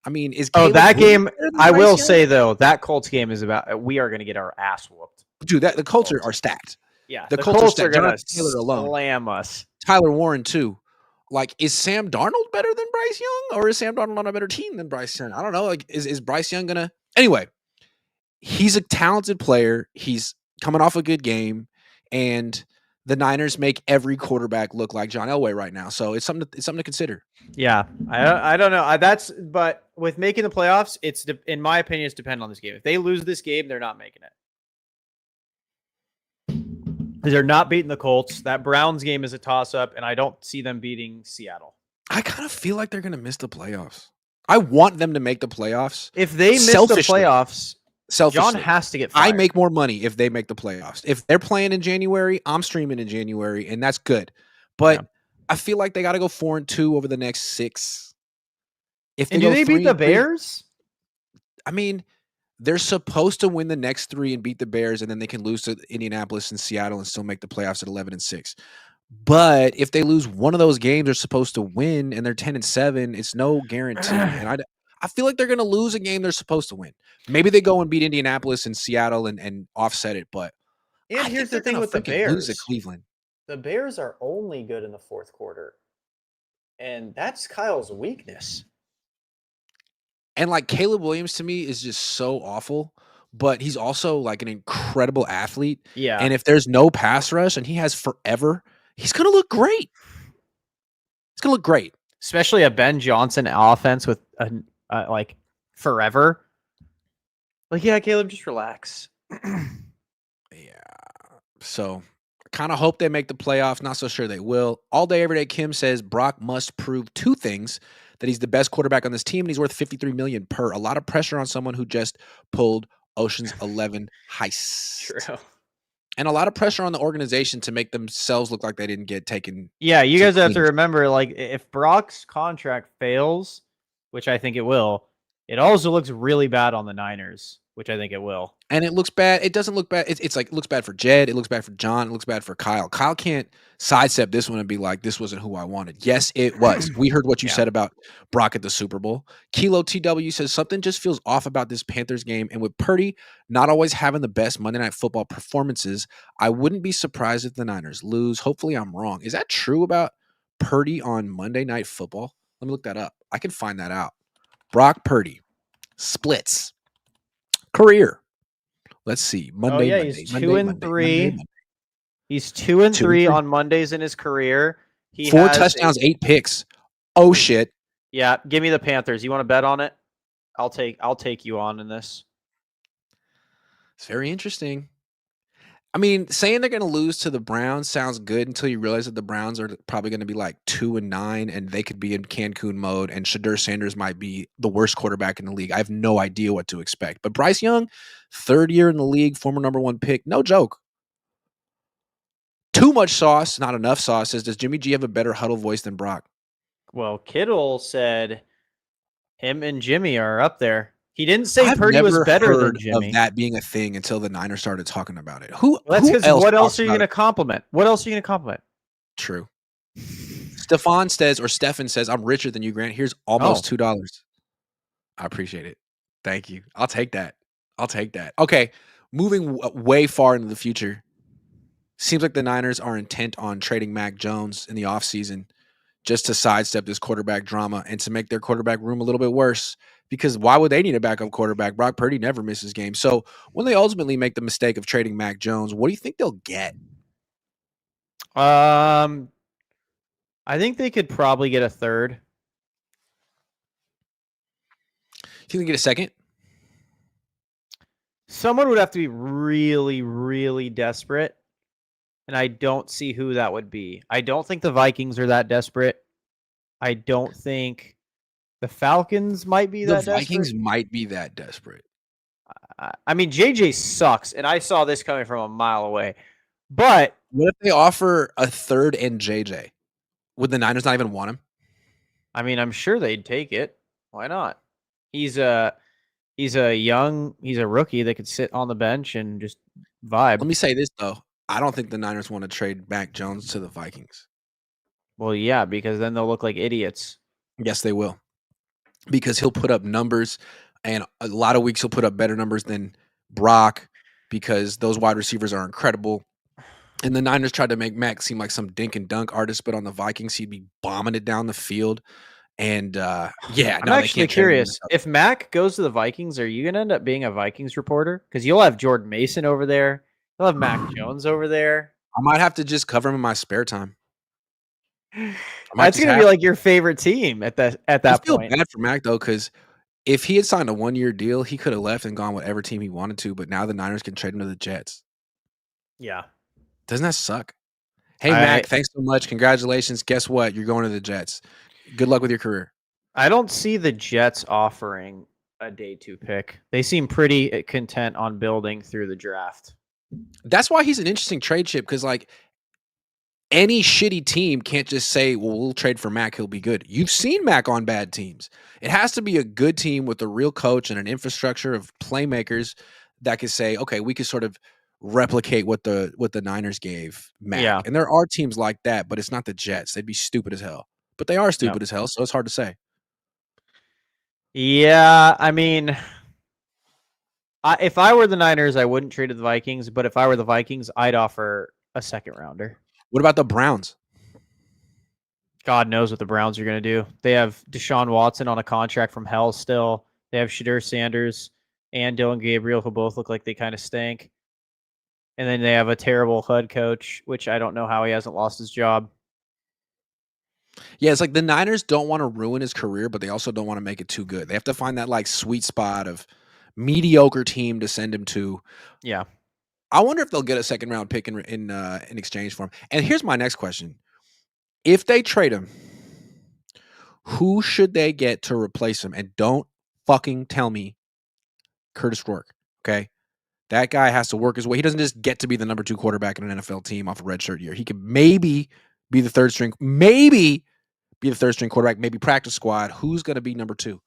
I mean, is Caleb that game? I will say though, that Colts game is about. We are going to get our ass whooped, dude. The Colts are stacked. Yeah, the Colts are going to slam us. Tyler Warren too. Like, is Sam Darnold better than Bryce Young, or is Sam Darnold on a better team than Bryce Young? I don't know. Like, is Bryce Young gonna? Anyway, he's a talented player. He's coming off a good game, and the Niners make every quarterback look like John Elway right now. So it's something to consider. Yeah, I don't know. But with making the playoffs, it's in my opinion, it's dependent on this game. If they lose this game, they're not making it. They're not beating the Colts. That Browns game is a toss-up, and I don't see them beating Seattle. I kind of feel like they're going to miss the playoffs. I want them to make the playoffs. If they miss the playoffs, John has to get fired. I make more money if they make the playoffs. If they're playing in January, I'm streaming in January, and that's good. But I feel like they got to go 4-2 over the next 6. If they do they beat the Bears? I mean, they're supposed to win the next 3 and beat the Bears, and then they can lose to Indianapolis and Seattle and still make the playoffs at 11-6. But if they lose one of those games, they're supposed to win, and they're 10-7. It's no guarantee, and I feel like they're going to lose a game they're supposed to win. Maybe they go and beat Indianapolis and Seattle and offset it, but And I think here's the they're going thing to with the freaking lose to Bears. Cleveland. The Bears are only good in the fourth quarter. And that's Kyle's weakness. And like Caleb Williams to me is just so awful, but he's also like an incredible athlete. Yeah. And if there's no pass rush and he has forever, he's going to look great. It's going to look great. Especially a Ben Johnson offense with like forever. Like, yeah, Caleb, just relax. Yeah. So I kind of hope they make the playoffs. Not so sure they will. All day, every day, Kim says Brock must prove 2 things: that he's the best quarterback on this team and he's worth $53 million per. A lot of pressure on someone who just pulled Ocean's 11 heist. True. And a lot of pressure on the organization to make themselves look like they didn't get taken. Yeah, you guys have to remember, like, if Brock's contract fails, which I think it will, it also looks really bad on the Niners, which I think it will. And it looks bad. It doesn't look bad. It's like, it looks bad for Jed. It looks bad for John. It looks bad for Kyle. Kyle can't sidestep this one and be like, this wasn't who I wanted. Yes, it was. We heard what you said about Brock at the Super Bowl. Kilo TW says something just feels off about this Panthers game. And with Purdy not always having the best Monday Night Football performances, I wouldn't be surprised if the Niners lose. Hopefully I'm wrong. Is that true about Purdy on Monday Night Football? Let me look that up. I can find that out. Brock Purdy splits career. Let's see. Monday. He's 2-3. He's 2-3 on Mondays in his career. He 4 touchdowns, 8 picks. Oh shit. Yeah, give me the Panthers. You want to bet on it? I'll take you on in this. It's very interesting. I mean, saying they're going to lose to the Browns sounds good until you realize that the Browns are probably going to be like 2-9, and they could be in Cancun mode, and Shadur Sanders might be the worst quarterback in the league. I have no idea what to expect. But Bryce Young, 3rd year in the league, former number 1 pick, no joke. Too much sauce, not enough sauce. Says, does Jimmy G have a better huddle voice than Brock? Well, Kittle said him and Jimmy are up there. He didn't say Purdy was better than Jimmy. Of that being a thing until the Niners started talking about it. What else are you going to compliment? What else are you going to compliment? True. Stefan says, I'm richer than you, Grant. Here's almost $2. I appreciate it. Thank you. I'll take that. Okay. Moving way far into the future. Seems like the Niners are intent on trading Mac Jones in the offseason just to sidestep this quarterback drama and to make their quarterback room a little bit worse. Because why would they need a backup quarterback? Brock Purdy never misses games. So when they ultimately make the mistake of trading Mac Jones, what do you think they'll get? I think they could probably get a 3rd. You think they get a 2nd? Someone would have to be really, really desperate. And I don't see who that would be. I don't think the Vikings are that desperate. I don't think the Falcons might be that desperate. The Vikings might be that desperate. I mean, JJ sucks, and I saw this coming from a mile away. But what if they offer a 3rd and JJ? Would the Niners not even want him? I mean, I'm sure they'd take it. Why not? He's a rookie that could sit on the bench and just vibe. Let me say this though. I don't think the Niners want to trade Mac Jones to the Vikings. Well, yeah, because then they'll look like idiots. Yes, they will. Because he'll put up numbers, and a lot of weeks he'll put up better numbers than Brock because those wide receivers are incredible. And the Niners tried to make Mac seem like some dink and dunk artist, but on the Vikings, he'd be bombing it down the field. And I'm actually curious. If Mac goes to the Vikings, are you going to end up being a Vikings reporter? Because you'll have Jordan Mason over there. You'll have Mac Jones over there. I might have to just cover him in my spare time. That's going to be like your favorite team at that point. I feel bad for Mac, though, because if he had signed a 1-year deal, he could have left and gone whatever team he wanted to, but now the Niners can trade him to the Jets. Yeah. Doesn't that suck? Hey, Mac, thanks so much. Congratulations. Guess what? You're going to the Jets. Good luck with your career. I don't see the Jets offering a day 2 pick. They seem pretty content on building through the draft. That's why he's an interesting trade chip, because, like, any shitty team can't just say, well, we'll trade for Mac, he'll be good. You've seen Mac on bad teams. It has to be a good team with a real coach and an infrastructure of playmakers that could say, okay, we could sort of replicate what the Niners gave Mac. Yeah. And there are teams like that, but it's not the Jets. They'd be stupid as hell. But they are No. stupid as hell, so it's hard to say. Yeah, I mean, if I were the Niners, I wouldn't trade to the Vikings. But if I were the Vikings, I'd offer a second rounder. What about the Browns? God knows what the Browns are going to do. They have Deshaun Watson on a contract from hell still. They have Shadur Sanders and Dylan Gabriel, who both look like they kind of stink. And then they have a terrible HUD coach, which I don't know how he hasn't lost his job. Yeah, it's like the Niners don't want to ruin his career, but they also don't want to make it too good. They have to find that like sweet spot of mediocre team to send him to. Yeah. I wonder if they'll get a second round pick in exchange for him. And here's my next question: if they trade him, who should they get to replace him? And don't fucking tell me Curtis Rourke. Okay, that guy has to work his way. He doesn't just get to be the number 2 quarterback in an NFL team off a redshirt year. He could maybe be the third string, quarterback, maybe practice squad. Who's going to be number 2?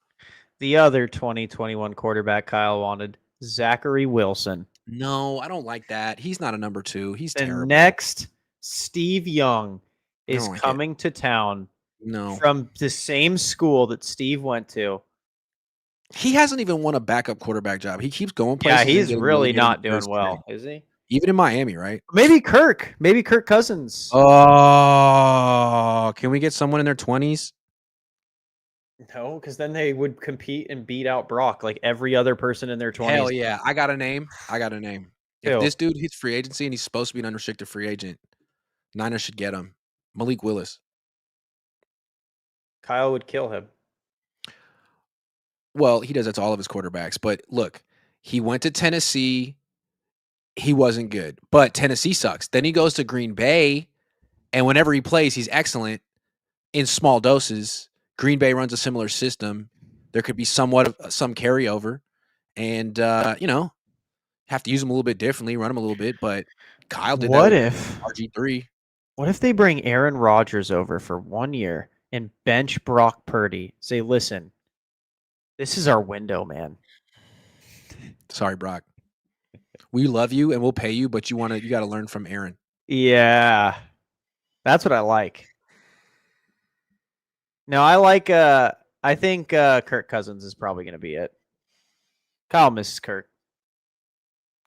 The other 2021 quarterback Kyle wanted, Zachary Wilson. No, I don't like that. He's not a number 2. He's terrible. Next, Steve Young is like coming to town No. from the same school that Steve went to. He hasn't even won a backup quarterback job. He keeps going places. Yeah, he's really not doing well, is he? Even in Miami, right? Maybe Kirk Cousins. Oh, can we get someone in their 20s? No, because then they would compete and beat out Brock like every other person in their 20s. Hell yeah. I got a name. If Who? this dude hits free agency and he's supposed to be an unrestricted free agent, Niners should get him. Malik Willis. Kyle would kill him. Well, he does that to all of his quarterbacks. But look, he went to Tennessee. He wasn't good. But Tennessee sucks. Then he goes to Green Bay, and whenever he plays, he's excellent in small doses. Green Bay runs a similar system. There could be somewhat of some carryover. And, have to use him a little bit differently, run him a little bit. But Kyle did that with RG3. What if they bring Aaron Rodgers over for 1 year and bench Brock Purdy? Say, listen, this is our window, man. Sorry, Brock. We love you and we'll pay you, but you got to learn from Aaron. Yeah. That's what I like. No, I think Kirk Cousins is probably going to be it. Kyle misses Kirk.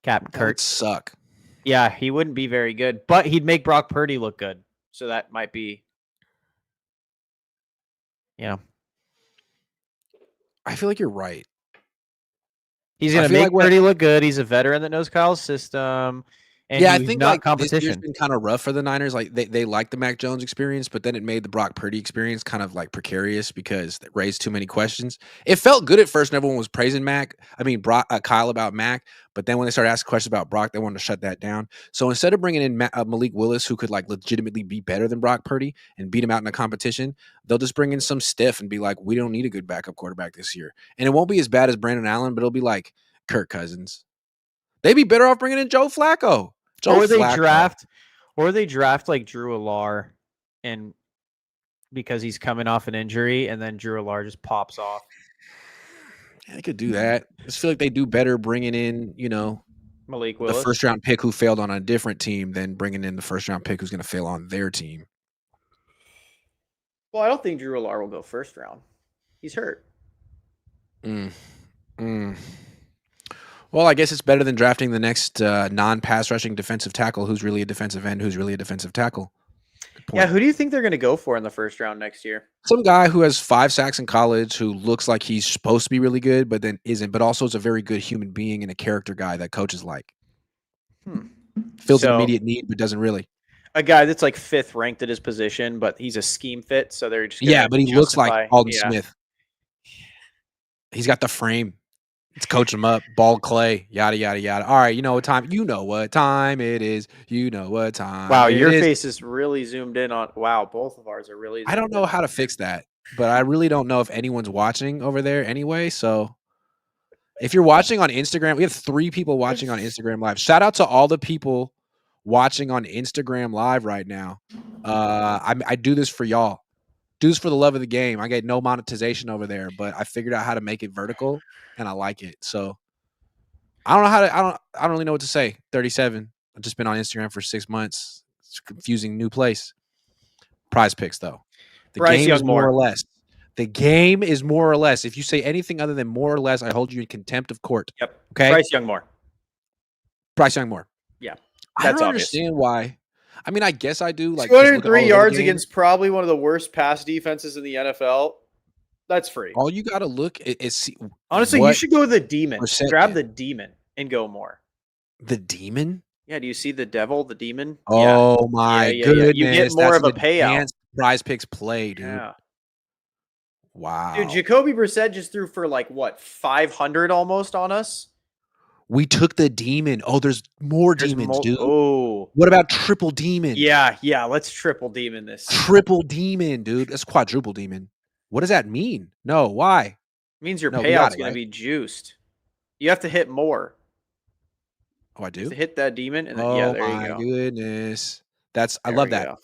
Captain That Kirk. would suck. Yeah, he wouldn't be very good, but he'd make Brock Purdy look good. So that might be, I feel like you're right. He's going to make Purdy look good. He's a veteran that knows Kyle's system. And yeah, I think not like competition. This year's been kind of rough for the Niners. Like they like the Mac Jones experience, but then it made the Brock Purdy experience kind of like precarious because it raised too many questions. It felt good at first, and everyone was praising Kyle about Mac. But then when they started asking questions about Brock, they wanted to shut that down. So instead of bringing in Malik Willis, who could like legitimately be better than Brock Purdy and beat him out in a competition, they'll just bring in some stiff and be like, we don't need a good backup quarterback this year, and it won't be as bad as Brandon Allen, but it'll be like Kirk Cousins. They'd be better off bringing in Joe Flacco. Or they draft like Drew Allar, and because he's coming off an injury, and then Drew Allar just pops off. Yeah, they could do that. I just feel like they do better bringing in, Malik Willis, the first round pick who failed on a different team than bringing in the first round pick who's going to fail on their team. Well, I don't think Drew Allar will go first round. He's hurt. Well, I guess it's better than drafting the next non-pass rushing defensive tackle who's really a defensive end, who's really a defensive tackle. Yeah, who do you think they're going to go for in the first round next year? Some guy who has 5 sacks in college who looks like he's supposed to be really good, but then isn't, but also is a very good human being and a character guy that coaches like. Fills an immediate need, but doesn't really. A guy that's like 5th ranked at his position, but he's a scheme fit, so they're just but he looks like Alden Smith. He's got the frame. Let's coach him up. Ball clay. Yada yada yada. All right, you know what time? You know what time it is. You know what time. Wow, your face is really zoomed in on. Wow, both of ours are really. I don't know how to fix that, but I really don't know if anyone's watching over there anyway. So, if you're watching on Instagram, we have 3 people watching on Instagram Live. Shout out to all the people watching on Instagram Live right now. I do this for y'all. Do this for the love of the game. I get no monetization over there, but I figured out how to make it vertical, and I like it. So I don't know how to. I don't really know what to say. 37. I've just been on Instagram for 6 months. It's a confusing new place. Prize picks though. The Bryce game is Young more more. or less. The game is more or less. If you say anything other than more or less, I hold you in contempt of court. Yep. Okay. Bryce Young more. Bryce Young more. Yeah. I That's don't obvious. understand why. I mean, I guess I do. Like, just look at all 203 those other yards games. against probably one of the worst pass defenses in the NFL. That's free. All you got to look is see Honestly, you should go with the demon. percent Grab did. the demon and go more. The demon. Yeah, do you see the devil, the demon? Oh my goodness! You get more That's of a an payout. advanced Prize Picks play, dude. Yeah. Wow. Dude, Jacoby Brissett just threw for like what, 500 almost on us? We took the demon. Oh, there's more demons, dude. Oh. What about triple demon? Yeah, let's triple demon this. Triple demon, dude. That's quadruple demon. What does that mean? No, why? It means your No, payout's going to be juiced. You have to hit more. Oh, I do? You have to hit that demon, and then, Oh, there you my go. goodness. I There love we that. go.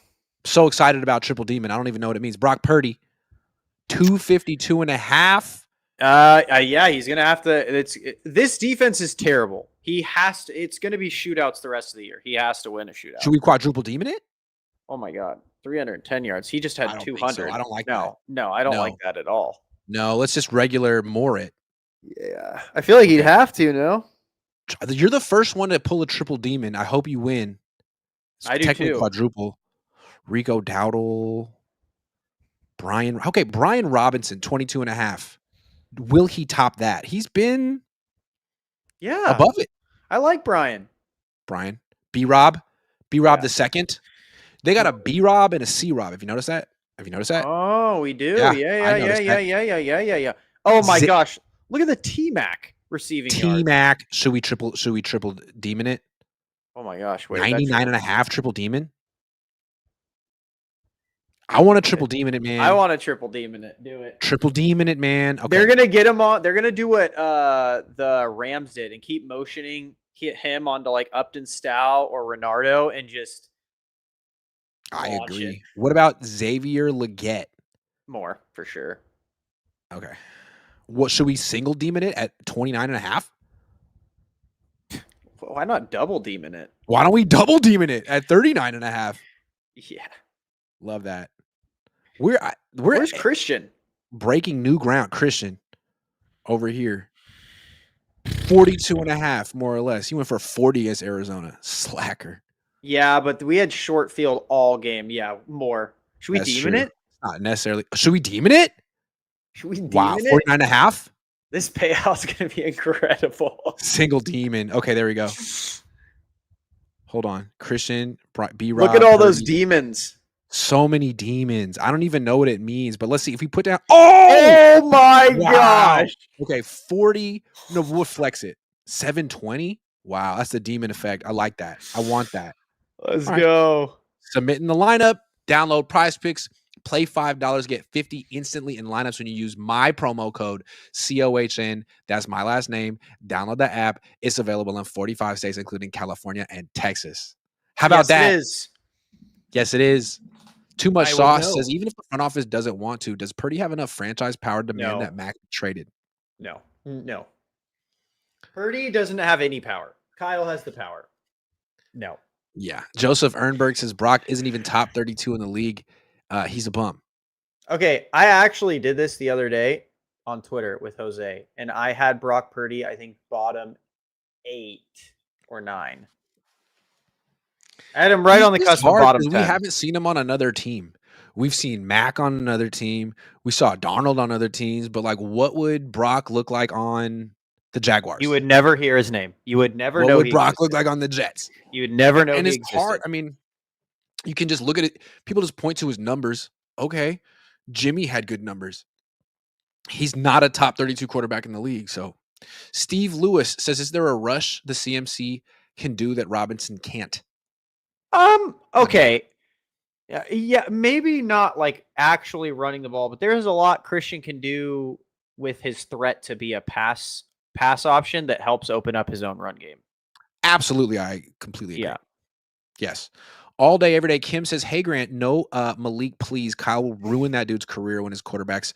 So excited about triple demon. I don't even know what it means. Brock Purdy, 252.5. Yeah, he's gonna have to. This defense is terrible. He has to. It's gonna be shootouts the rest of the year. He has to win a shootout. Should we quadruple demon it? Oh my god, 310 yards. He just had I don't think 200. so. I don't like that. No, I don't No. like that at all. No, let's just regular more it. Yeah, I feel like he'd have to. No, You're the first one to pull a triple demon. I hope you win. It's I do technically too. quadruple. Rico Dowdle. Brian Robinson, 22.5. Will he top that? He's been above it. I like Brian. Brian. B-Rob. B-Rob Yeah. the second. They got a B-Rob and a C-Rob. Have you noticed that? Oh, we do. Yeah, Yeah. Oh my gosh. Look at the T-Mac receiving yards. T-Mac. Should we triple demon it? Oh my gosh. Wait. 99.5 triple demon? I want to triple demon it, man. I want to triple demon it. Do it. Triple demon it, man. Okay. They're gonna get him on. They're gonna do what the Rams did and keep motioning, hit him onto like Upton Stow or Renardo, and just. I agree. What about Xavier Legette? More for sure. Okay. What should we single demon it at 29.5? Why not double demon it? Why don't we double demon it at 39.5? Yeah. Love that. Where's Christian? Breaking new ground. Christian over here. 42.5, more or less. He went for 40 against Arizona. Slacker. Yeah, but we had short field all game. Yeah, more. Should we demon it? Not necessarily. Should we demon it? Should we demon it? 49.5? This payout's going to be incredible. Single demon. Okay, there we go. Hold on. Christian, B-Rob. Look at all those demons. So many demons. I don't even know what it means, but let's see if we put down. Oh my gosh. Okay, 40. No, we'll flex it. 720. Wow, that's the demon effect. I like that. I want that. Let's go. Submitting the lineup. Download Prize Picks. Play $5. Get 50 instantly in lineups when you use my promo code COHN. That's my last name. Download the app. It's available in 45 states, including California and Texas. How about that? It is. Yes, it is. Too much sauce says even if the front office doesn't want to, does Purdy have enough franchise power to demand that Mac be traded? No. Purdy doesn't have any power. Kyle has the power. No. Yeah. Joseph Ernberg says Brock isn't even top 32 in the league. He's a bum. Okay. I actually did this the other day on Twitter with Jose, and I had Brock Purdy, I think, bottom 8 or 9. I had him right on the cusp of bottom 10. We haven't seen him on another team. We've seen Mac on another team. We saw Darnold on other teams. But, like, what would Brock look like on the Jaguars? You would never hear his name. You would never know. What would Brock look like on the Jets? You would never know. And it's hard. I mean, you can just look at it. People just point to his numbers. Okay. Jimmy had good numbers. He's not a top 32 quarterback in the league. So, Steve Lewis says, is there a rush the CMC can do that Robinson can't? Okay. Yeah, maybe not like actually running the ball, but there's a lot Christian can do with his threat to be a pass option that helps open up his own run game. Absolutely. I completely agree. Yeah. Yes. All day, every day. Kim says, "Hey Grant, no Malik, please. Kyle will ruin that dude's career when his quarterbacks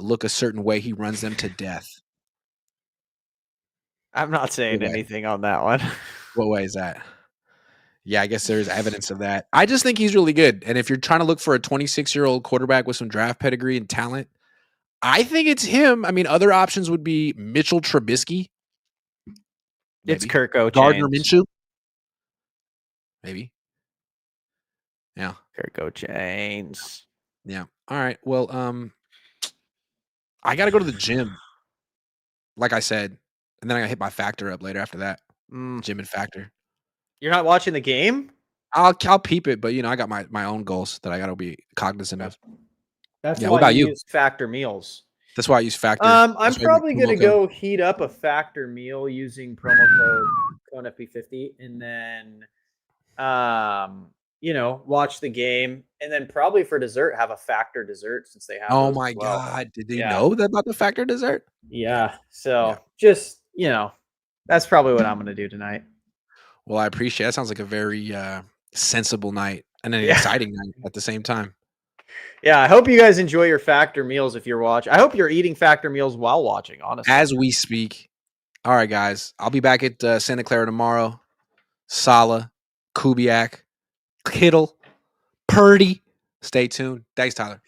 look a certain way. He runs them to death." I'm not saying What way? anything on that one. What way is that? Yeah, I guess there's evidence of that. I just think he's really good. And if you're trying to look for a 26-year-old quarterback with some draft pedigree and talent, I think it's him. I mean, other options would be Mitchell Trubisky, It's maybe. Kirk Gardner Chains. Minshew, maybe. Yeah. Kirk Chains. Yeah. All right. Well, I got to go to the gym, like I said, and then I got to hit my factor up later after that. Mm. Gym and factor. You're not watching the game? I'll peep it, but I got my own goals that I got to be cognizant of. That's Yeah. What why about you you? use Factor meals. That's why I use factor. I'm That's why I use probably promo gonna code. go heat up a Factor meal using promo code CONEFP50, and then watch the game, and then probably for dessert have a Factor dessert since they have Oh those as my well. God. Did they Yeah, know that about the factor dessert? yeah. Yeah. So just that's probably what I'm gonna do tonight. Well, I appreciate it. That sounds like a very sensible night and an Yeah, exciting night at the same time. yeah. I hope you guys enjoy your Factor meals if you're watching. I hope you're eating Factor meals while watching. Honestly, As we speak. All right, guys. I'll be back at Santa Clara tomorrow. Sala, Kubiak, Kittle, Purdy. Stay tuned. Thanks, Tyler.